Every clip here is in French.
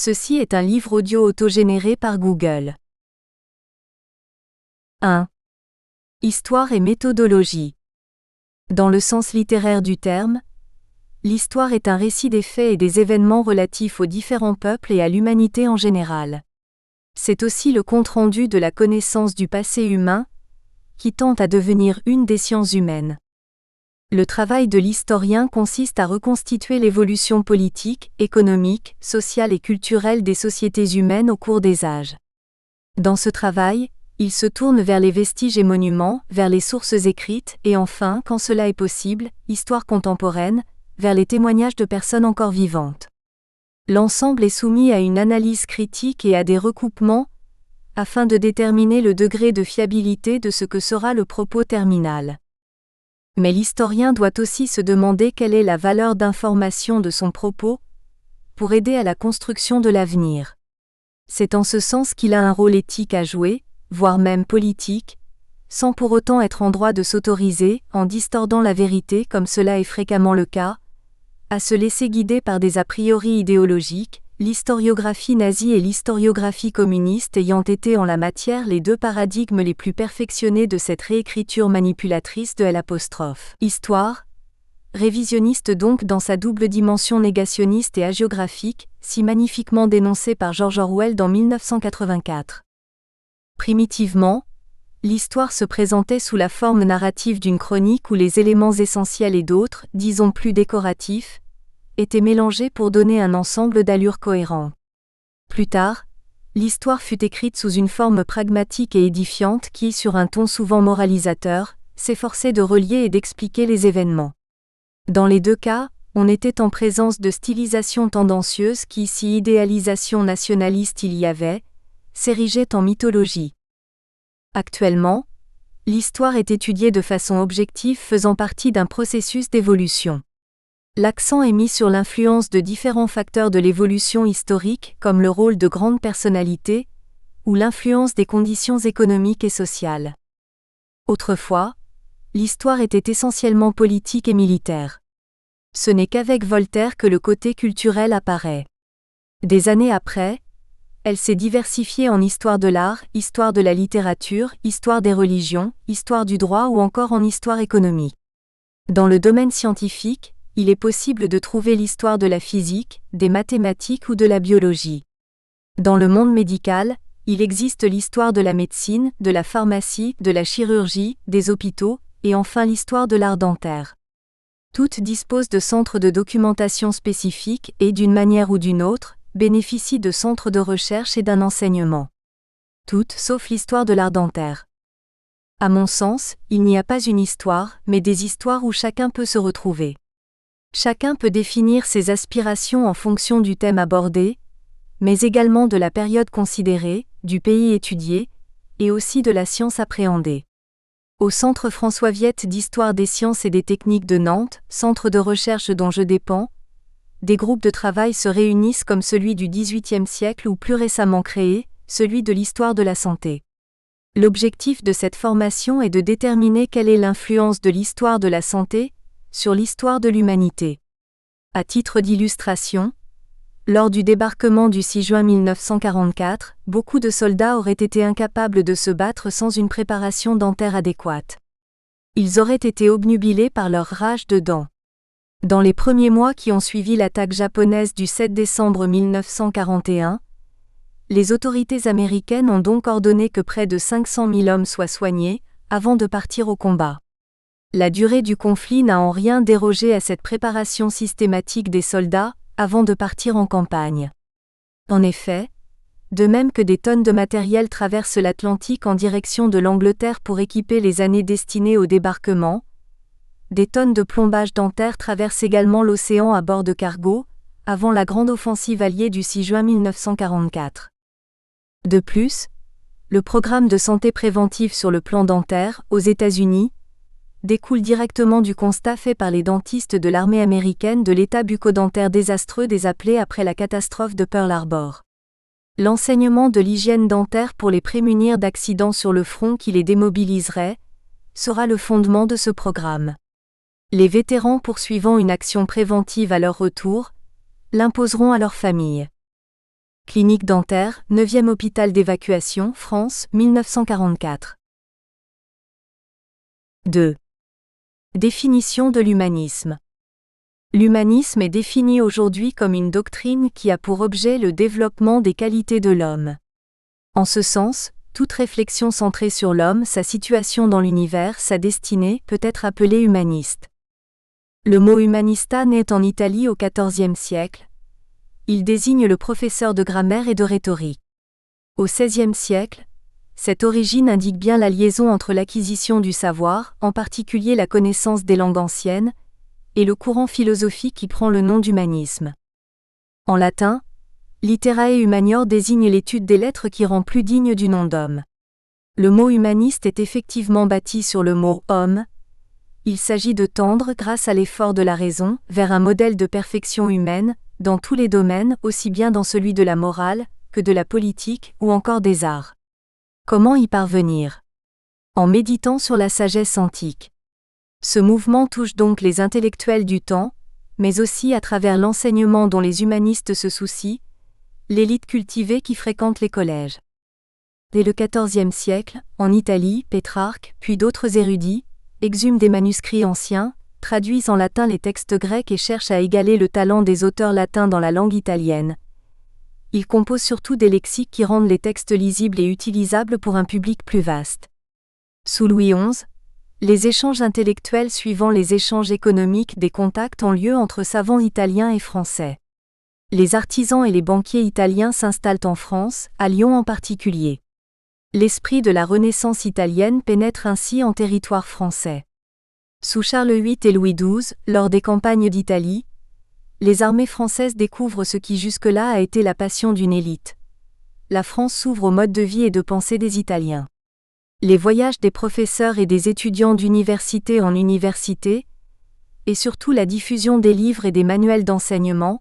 Ceci est un livre audio autogénéré par Google. 1. Histoire et méthodologie. Dans le sens littéraire du terme, l'histoire est un récit des faits et des événements relatifs aux différents peuples et à l'humanité en général. C'est aussi le compte-rendu de la connaissance du passé humain, qui tente à devenir une des sciences humaines. Le travail de l'historien consiste à reconstituer l'évolution politique, économique, sociale et culturelle des sociétés humaines au cours des âges. Dans ce travail, il se tourne vers les vestiges et monuments, vers les sources écrites et enfin, quand cela est possible, histoire contemporaine, vers les témoignages de personnes encore vivantes. L'ensemble est soumis à une analyse critique et à des recoupements, afin de déterminer le degré de fiabilité de ce que sera le propos terminal. Mais l'historien doit aussi se demander quelle est la valeur d'information de son propos, pour aider à la construction de l'avenir. C'est en ce sens qu'il a un rôle éthique à jouer, voire même politique, sans pour autant être en droit de s'autoriser, en distordant la vérité comme cela est fréquemment le cas, à se laisser guider par des a priori idéologiques, l'historiographie nazie et l'historiographie communiste ayant été en la matière les deux paradigmes les plus perfectionnés de cette réécriture manipulatrice de L'. Histoire, révisionniste donc dans sa double dimension négationniste et hagiographique, si magnifiquement dénoncée par George Orwell dans 1984. Primitivement, l'histoire se présentait sous la forme narrative d'une chronique où les éléments essentiels et d'autres, disons plus décoratifs, étaient mélangés pour donner un ensemble d'allure cohérent. Plus tard, l'histoire fut écrite sous une forme pragmatique et édifiante qui, sur un ton souvent moralisateur, s'efforçait de relier et d'expliquer les événements. Dans les deux cas, on était en présence de stylisations tendancieuses qui, si idéalisation nationaliste il y avait, s'érigeaient en mythologie. Actuellement, l'histoire est étudiée de façon objective faisant partie d'un processus d'évolution. L'accent est mis sur l'influence de différents facteurs de l'évolution historique comme le rôle de grandes personnalités, ou l'influence des conditions économiques et sociales. Autrefois, l'histoire était essentiellement politique et militaire. Ce n'est qu'avec Voltaire que le côté culturel apparaît. Des années après, elle s'est diversifiée en histoire de l'art, histoire de la littérature, histoire des religions, histoire du droit ou encore en histoire économique. Dans le domaine scientifique, il est possible de trouver l'histoire de la physique, des mathématiques ou de la biologie. Dans le monde médical, il existe l'histoire de la médecine, de la pharmacie, de la chirurgie, des hôpitaux, et enfin l'histoire de l'art dentaire. Toutes disposent de centres de documentation spécifiques et, d'une manière ou d'une autre, bénéficient de centres de recherche et d'un enseignement. Toutes sauf l'histoire de l'art dentaire. À mon sens, il n'y a pas une histoire, mais des histoires où chacun peut se retrouver. Chacun peut définir ses aspirations en fonction du thème abordé, mais également de la période considérée, du pays étudié, et aussi de la science appréhendée. Au Centre François Viette d'Histoire des sciences et des techniques de Nantes, centre de recherche dont je dépends, des groupes de travail se réunissent comme celui du XVIIIe siècle ou plus récemment créé, celui de l'histoire de la santé. L'objectif de cette formation est de déterminer quelle est l'influence de l'histoire de la santé sur l'histoire de l'humanité. À titre d'illustration, lors du débarquement du 6 juin 1944, beaucoup de soldats auraient été incapables de se battre sans une préparation dentaire adéquate. Ils auraient été obnubilés par leur rage de dents. Dans les premiers mois qui ont suivi l'attaque japonaise du 7 décembre 1941, les autorités américaines ont donc ordonné que près de 500 000 hommes soient soignés, avant de partir au combat. La durée du conflit n'a en rien dérogé à cette préparation systématique des soldats, avant de partir en campagne. En effet, de même que des tonnes de matériel traversent l'Atlantique en direction de l'Angleterre pour équiper les années destinées au débarquement, des tonnes de plombage dentaire traversent également l'océan à bord de cargos, avant la grande offensive alliée du 6 juin 1944. De plus, le programme de santé préventive sur le plan dentaire, aux États-Unis, découle directement du constat fait par les dentistes de l'armée américaine de l'état bucco-dentaire désastreux des appelés après la catastrophe de Pearl Harbor. L'enseignement de l'hygiène dentaire pour les prémunir d'accidents sur le front qui les démobiliseraient sera le fondement de ce programme. Les vétérans poursuivant une action préventive à leur retour l'imposeront à leur famille. Clinique dentaire, 9e hôpital d'évacuation, France, 1944. 2. Définition de l'humanisme. L'humanisme est défini aujourd'hui comme une doctrine qui a pour objet le développement des qualités de l'homme. En ce sens, toute réflexion centrée sur l'homme, sa situation dans l'univers, sa destinée, peut être appelée humaniste. Le mot humanista naît en Italie au XIVe siècle. Il désigne le professeur de grammaire et de rhétorique. Au XVIe siècle, cette origine indique bien la liaison entre l'acquisition du savoir, en particulier la connaissance des langues anciennes, et le courant philosophique qui prend le nom d'humanisme. En latin, literae humanior désigne l'étude des lettres qui rend plus digne du nom d'homme. Le mot humaniste est effectivement bâti sur le mot homme. Il s'agit de tendre, grâce à l'effort de la raison, vers un modèle de perfection humaine, dans tous les domaines, aussi bien dans celui de la morale, que de la politique, ou encore des arts. Comment y parvenir? En méditant sur la sagesse antique. Ce mouvement touche donc les intellectuels du temps, mais aussi à travers l'enseignement dont les humanistes se soucient, l'élite cultivée qui fréquente les collèges. Dès le XIVe siècle, en Italie, Pétrarque, puis d'autres érudits, exhument des manuscrits anciens, traduisent en latin les textes grecs et cherchent à égaler le talent des auteurs latins dans la langue italienne. Ils composent surtout des lexiques qui rendent les textes lisibles et utilisables pour un public plus vaste. Sous Louis XI, les échanges intellectuels suivant les échanges économiques des contacts ont lieu entre savants italiens et français. Les artisans et les banquiers italiens s'installent en France, à Lyon en particulier. L'esprit de la Renaissance italienne pénètre ainsi en territoire français. Sous Charles VIII et Louis XII, lors des campagnes d'Italie, les armées françaises découvrent ce qui jusque-là a été la passion d'une élite. La France s'ouvre au mode de vie et de pensée des Italiens. Les voyages des professeurs et des étudiants d'université en université, et surtout la diffusion des livres et des manuels d'enseignement,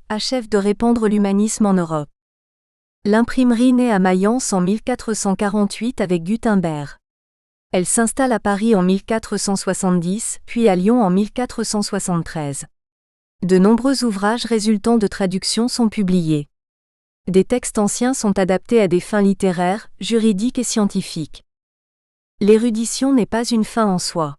achèvent de répandre l'humanisme en Europe. L'imprimerie naît à Mayence en 1448 avec Gutenberg. Elle s'installe à Paris en 1470, puis à Lyon en 1473. De nombreux ouvrages résultant de traductions sont publiés. Des textes anciens sont adaptés à des fins littéraires, juridiques et scientifiques. L'érudition n'est pas une fin en soi.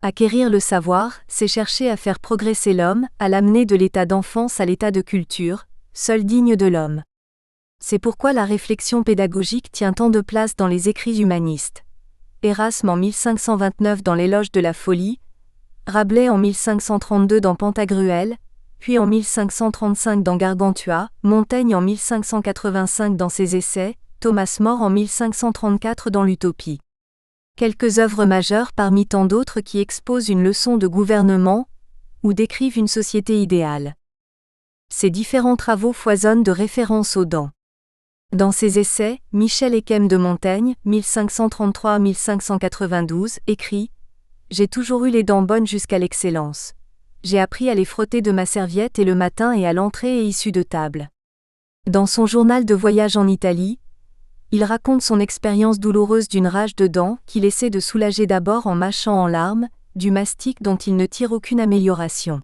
Acquérir le savoir, c'est chercher à faire progresser l'homme, à l'amener de l'état d'enfance à l'état de culture, seul digne de l'homme. C'est pourquoi la réflexion pédagogique tient tant de place dans les écrits humanistes. Erasme en 1529 dans l'Éloge de la folie, Rabelais en 1532 dans Pantagruel, puis en 1535 dans Gargantua, Montaigne en 1585 dans ses Essais, Thomas More en 1534 dans l'Utopie. Quelques œuvres majeures parmi tant d'autres qui exposent une leçon de gouvernement ou décrivent une société idéale. Ces différents travaux foisonnent de références aux dents. Dans ses Essais, Michel Esquem de Montaigne, 1533-1592, écrit « J'ai toujours eu les dents bonnes jusqu'à l'excellence. J'ai appris à les frotter de ma serviette et le matin et à l'entrée et issue de table. » Dans son journal de voyage en Italie, il raconte son expérience douloureuse d'une rage de dents qu'il essaie de soulager d'abord en mâchant en larmes, du mastic dont il ne tire aucune amélioration.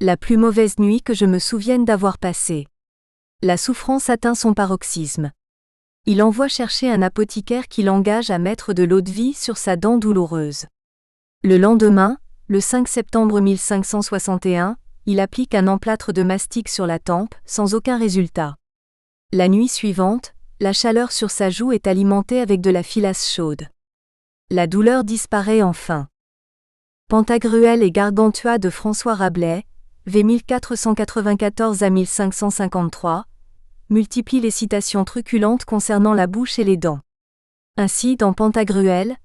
La plus mauvaise nuit que je me souvienne d'avoir passée. La souffrance atteint son paroxysme. Il envoie chercher un apothicaire qui l'engage à mettre de l'eau-de-vie sur sa dent douloureuse. Le lendemain, le 5 septembre 1561, il applique un emplâtre de mastic sur la tempe, sans aucun résultat. La nuit suivante, la chaleur sur sa joue est alimentée avec de la filasse chaude. La douleur disparaît enfin. Pantagruel et Gargantua de François Rabelais, v. 1494 à 1553, multiplie les citations truculentes concernant la bouche et les dents. Ainsi, dans Pantagruel,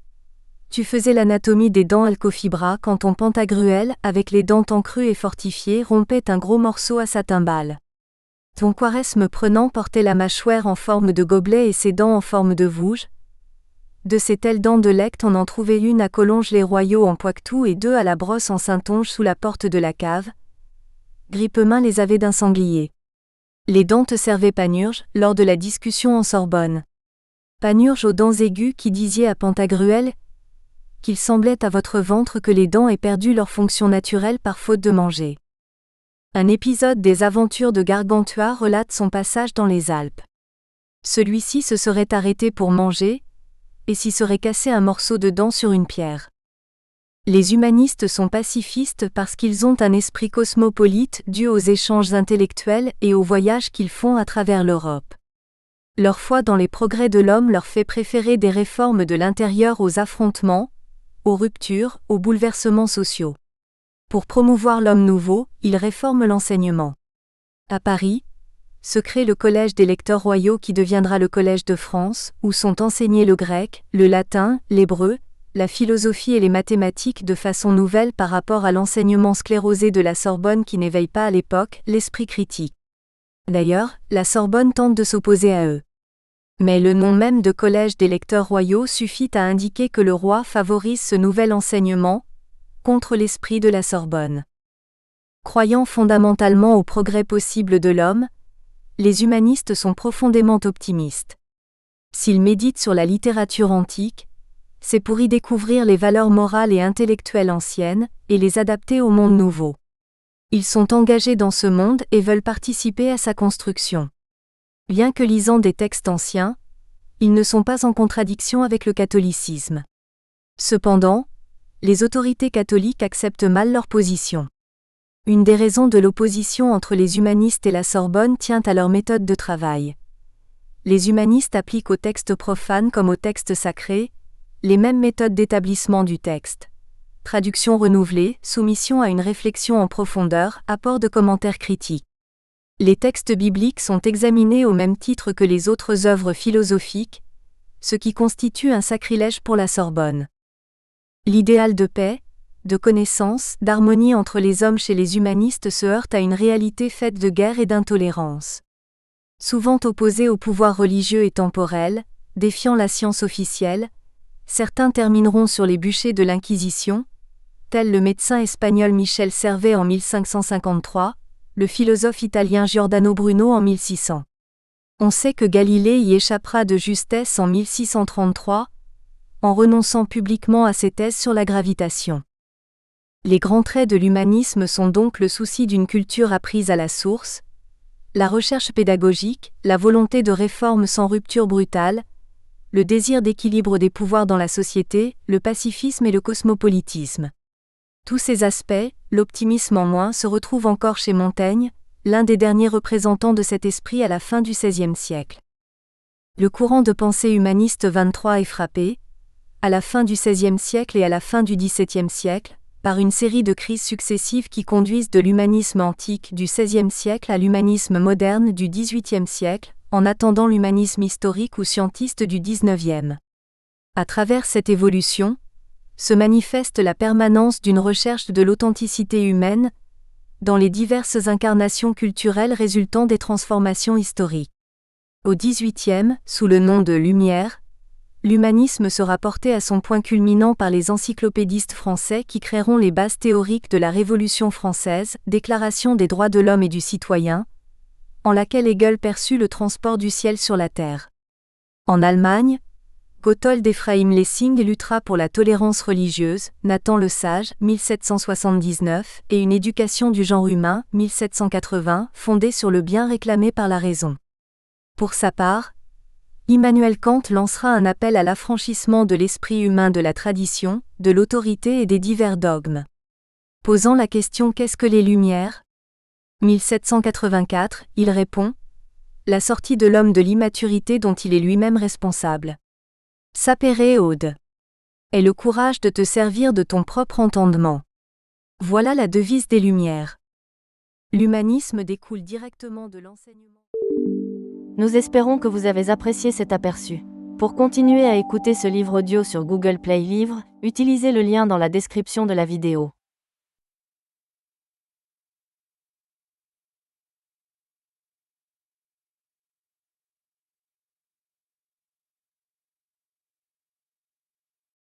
tu faisais l'anatomie des dents alcofibra quand ton Pantagruel, avec les dents encrues et fortifiées, rompait un gros morceau à sa timbale. Ton Quaresme prenant portait la mâchoire en forme de gobelet et ses dents en forme de vouge. De ces telles dents de lecte on en trouvait une à Collonges-les-Royaux en Poitou et deux à la brosse en Saintonge sous la porte de la cave. Grippemin les avait d'un sanglier. Les dents te servaient Panurge, lors de la discussion en Sorbonne. Panurge aux dents aiguës qui disiez à Pantagruel qu'il semblait à votre ventre que les dents aient perdu leur fonction naturelle par faute de manger. Un épisode des aventures de Gargantua relate son passage dans les Alpes. Celui-ci se serait arrêté pour manger, et s'y serait cassé un morceau de dent sur une pierre. Les humanistes sont pacifistes parce qu'ils ont un esprit cosmopolite dû aux échanges intellectuels et aux voyages qu'ils font à travers l'Europe. Leur foi dans les progrès de l'homme leur fait préférer des réformes de l'intérieur aux affrontements, aux ruptures, aux bouleversements sociaux. Pour promouvoir l'homme nouveau, ils réforment l'enseignement. À Paris, se crée le Collège des lecteurs royaux qui deviendra le Collège de France, où sont enseignés le grec, le latin, l'hébreu, la philosophie et les mathématiques de façon nouvelle par rapport à l'enseignement sclérosé de la Sorbonne qui n'éveille pas à l'époque l'esprit critique. D'ailleurs, la Sorbonne tente de s'opposer à eux. Mais le nom même de Collège des lecteurs royaux suffit à indiquer que le roi favorise ce nouvel enseignement, contre l'esprit de la Sorbonne. Croyant fondamentalement au progrès possible de l'homme, les humanistes sont profondément optimistes. S'ils méditent sur la littérature antique, c'est pour y découvrir les valeurs morales et intellectuelles anciennes, et les adapter au monde nouveau. Ils sont engagés dans ce monde et veulent participer à sa construction. Bien que lisant des textes anciens, ils ne sont pas en contradiction avec le catholicisme. Cependant, les autorités catholiques acceptent mal leur position. Une des raisons de l'opposition entre les humanistes et la Sorbonne tient à leur méthode de travail. Les humanistes appliquent aux textes profanes comme aux textes sacrés les mêmes méthodes d'établissement du texte. Traduction renouvelée, soumission à une réflexion en profondeur, apport de commentaires critiques. Les textes bibliques sont examinés au même titre que les autres œuvres philosophiques, ce qui constitue un sacrilège pour la Sorbonne. L'idéal de paix, de connaissance, d'harmonie entre les hommes chez les humanistes se heurte à une réalité faite de guerre et d'intolérance. Souvent opposés au pouvoir religieux et temporel, défiant la science officielle, certains termineront sur les bûchers de l'Inquisition, tel le médecin espagnol Michel Servet en 1553, le philosophe italien Giordano Bruno en 1600. On sait que Galilée y échappera de justesse en 1633, en renonçant publiquement à ses thèses sur la gravitation. Les grands traits de l'humanisme sont donc le souci d'une culture apprise à la source, la recherche pédagogique, la volonté de réforme sans rupture brutale, le désir d'équilibre des pouvoirs dans la société, le pacifisme et le cosmopolitisme. Tous ces aspects, l'optimisme en moins, se retrouvent encore chez Montaigne, l'un des derniers représentants de cet esprit à la fin du XVIe siècle. Le courant de pensée humaniste 23 est frappé, à la fin du XVIe siècle et à la fin du XVIIe siècle, par une série de crises successives qui conduisent de l'humanisme antique du XVIe siècle à l'humanisme moderne du XVIIIe siècle, en attendant l'humanisme historique ou scientiste du XIXe. À travers cette évolution, se manifeste la permanence d'une recherche de l'authenticité humaine, dans les diverses incarnations culturelles résultant des transformations historiques. Au XVIIIe, sous le nom de Lumière, l'humanisme sera porté à son point culminant par les encyclopédistes français qui créeront les bases théoriques de la Révolution française, Déclaration des droits de l'homme et du citoyen, en laquelle Hegel perçut le transport du ciel sur la terre. En Allemagne, Gotthold Ephraim Lessing luttera pour la tolérance religieuse, Nathan le Sage, 1779, et une éducation du genre humain, 1780, fondée sur le bien réclamé par la raison. Pour sa part, Immanuel Kant lancera un appel à l'affranchissement de l'esprit humain de la tradition, de l'autorité et des divers dogmes. Posant la question « Qu'est-ce que les Lumières ?» 1784, il répond « La sortie de l'homme de l'immaturité dont il est lui-même responsable. Sapere aude. Aie le courage de te servir de ton propre entendement. » Voilà la devise des Lumières. L'humanisme découle directement de l'enseignement. Nous espérons que vous avez apprécié cet aperçu. Pour continuer à écouter ce livre audio sur Google Play Livres, utilisez le lien dans la description de la vidéo.